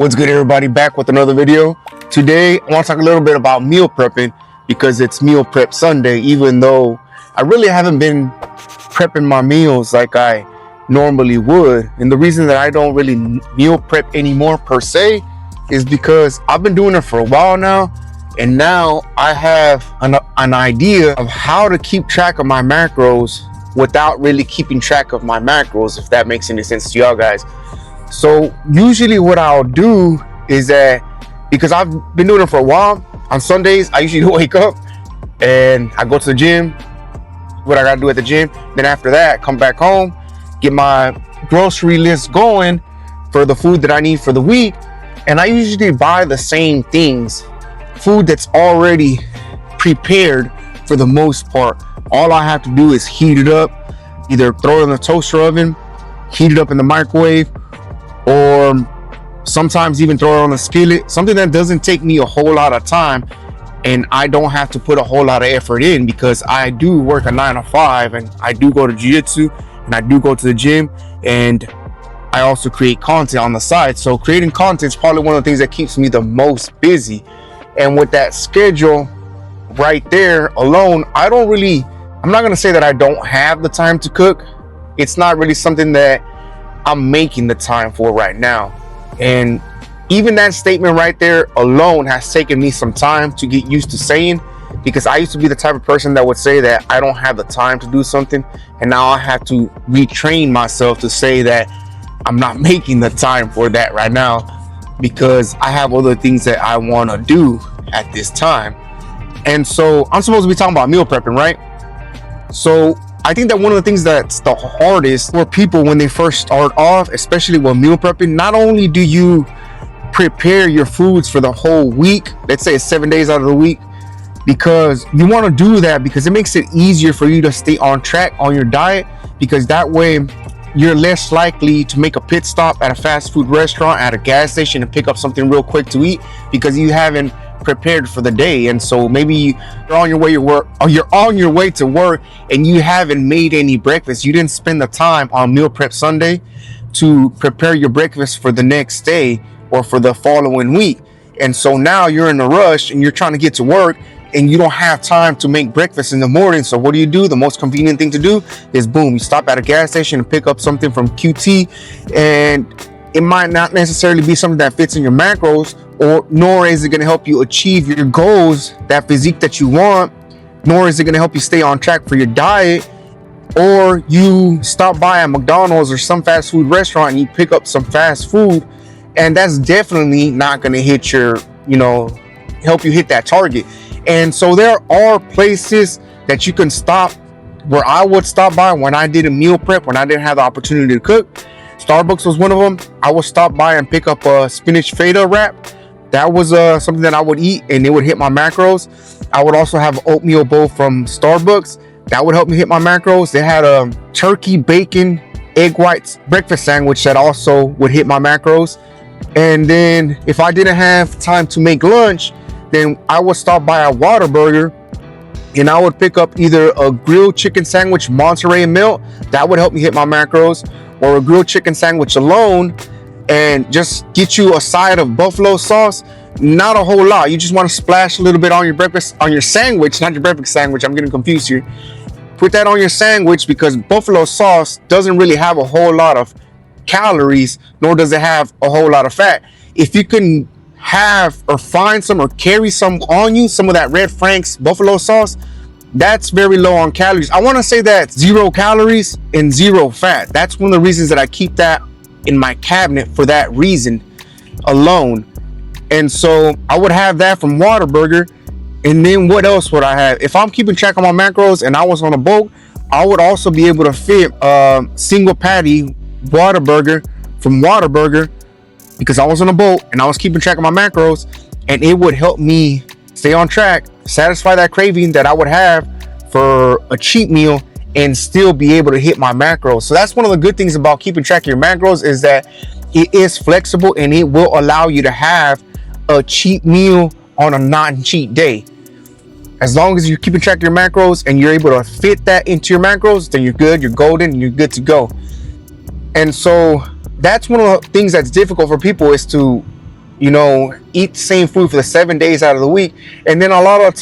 What's good, everybody? Back with another video. Today I want to talk a little bit about meal prepping because it's meal prep Sunday, even though I really haven't been prepping my meals like I normally would. And the reason that I don't really meal prep anymore per se is because I've been doing it for a while now, and now I have an idea of how to keep track of my macros without really keeping track of my macros, if that makes any sense to y'all guys. So usually what I'll do is that, because I've been doing it for a while, on Sundays I usually wake up and I go to the gym, what I gotta do at the gym. Then after that, come back home, get my grocery list going for the food that I need for the week. And I usually buy the same things, food that's already prepared for the most part. All I have to do is heat it up, either throw it in the toaster oven, heat it up in the microwave, or sometimes even throw it on a skillet, something that doesn't take me a whole lot of time and I don't have to put a whole lot of effort in, because I do work a 9 to 5 and I do go to jitsu and I do go to the gym, and I also create content on the side. So creating content is probably one of the things that keeps me the most busy. And with that schedule right there alone, I'm not going to say that I don't have the time to cook. It's not really something that I'm making the time for right now. And even that statement right there alone has taken me some time to get used to saying, because I used to be the type of person that would say that I don't have the time to do something, and now I have to retrain myself to say that I'm not making the time for that right now because I have other things that I want to do at this time. And so I'm supposed to be talking about meal prepping, right? So I think that one of the things that's the hardest for people when they first start off, especially with meal prepping, not only do you prepare your foods for the whole week, let's say it's 7 days out of the week, because you want to do that because it makes it easier for you to stay on track on your diet, because that way you're less likely to make a pit stop at a fast food restaurant, at a gas station, and pick up something real quick to eat because you haven't prepared for the day. And so maybe you're on your way to work, or you're on your way to work and you haven't made any breakfast. You didn't spend the time on meal prep Sunday to prepare your breakfast for the next day or for the following week. And so now you're in a rush and you're trying to get to work and you don't have time to make breakfast in the morning. So what do? The most convenient thing to do is boom, you stop at a gas station and pick up something from QT, and it might not necessarily be something that fits in your macros, or nor is it going to help you achieve your goals, that physique that you want, nor is it going to help you stay on track for your diet. Or you stop by at McDonald's or some fast food restaurant and you pick up some fast food, and that's definitely not going to hit your, help you hit that target. And so there are places that you can stop, where I would stop by when I did a meal prep, when I didn't have the opportunity to cook. Starbucks was one of them. I would stop by and pick up a spinach feta wrap. That was something that I would eat and it would hit my macros. I would also have oatmeal bowl from Starbucks. That would help me hit my macros. They had a turkey, bacon, egg whites breakfast sandwich that also would hit my macros. And then if I didn't have time to make lunch, then I would stop by a Whataburger and I would pick up either a grilled chicken sandwich, Monterey melt. That would help me hit my macros. Or a grilled chicken sandwich alone, and just get you a side of buffalo sauce. Not a whole lot. You just want to splash a little bit on your breakfast, on your sandwich, not your breakfast sandwich. I'm getting confused here. Put that on your sandwich, because buffalo sauce doesn't really have a whole lot of calories, nor does it have a whole lot of fat. If you can have or find some or carry some on you, some of that Red Frank's buffalo sauce, that's very low on calories. I want to say that 0 calories and 0 fat. That's one of the reasons that I keep that in my cabinet, for that reason alone. And so I would have that from Whataburger. And then what else would I have? If I'm keeping track of my macros and I was on a boat, I would also be able to fit a single patty Whataburger from Whataburger, because I was on a boat and I was keeping track of my macros, and it would help me stay on track, satisfy that craving that I would have for a cheat meal, and still be able to hit my macros. So that's one of the good things about keeping track of your macros, is that it is flexible and it will allow you to have a cheat meal on a non-cheat day. As long as you're keeping track of your macros and you're able to fit that into your macros, then you're good, you're golden, and you're good to go. And so that's one of the things that's difficult for people, is to eat the same food for the 7 days out of the week. And then a lot of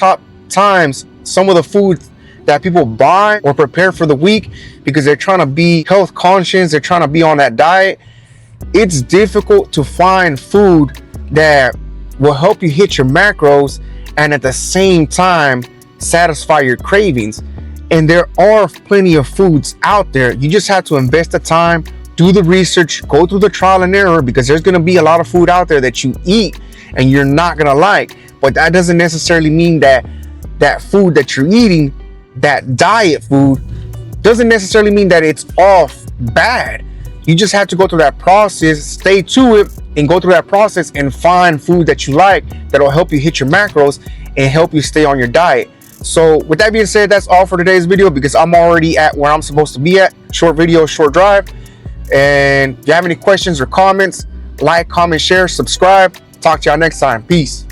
times, some of the food that people buy or prepare for the week, because they're trying to be health conscious, they're trying to be on that diet, it's difficult to find food that will help you hit your macros and at the same time satisfy your cravings. And there are plenty of foods out there. You just have to invest the time, do the research, go through the trial and error, because there's going to be a lot of food out there that you eat and you're not going to like. But that doesn't necessarily mean that that food that you're eating, that diet food, doesn't necessarily mean that it's off bad. You just have to go through that process, stay to it, and go through that process and find food that you like that'll help you hit your macros and help you stay on your diet. So with that being said, that's all for today's video, because I'm already at where I'm supposed to be at. Short video, short drive. And if you have any questions or comments, like, comment, share, subscribe. Talk to y'all next time. Peace.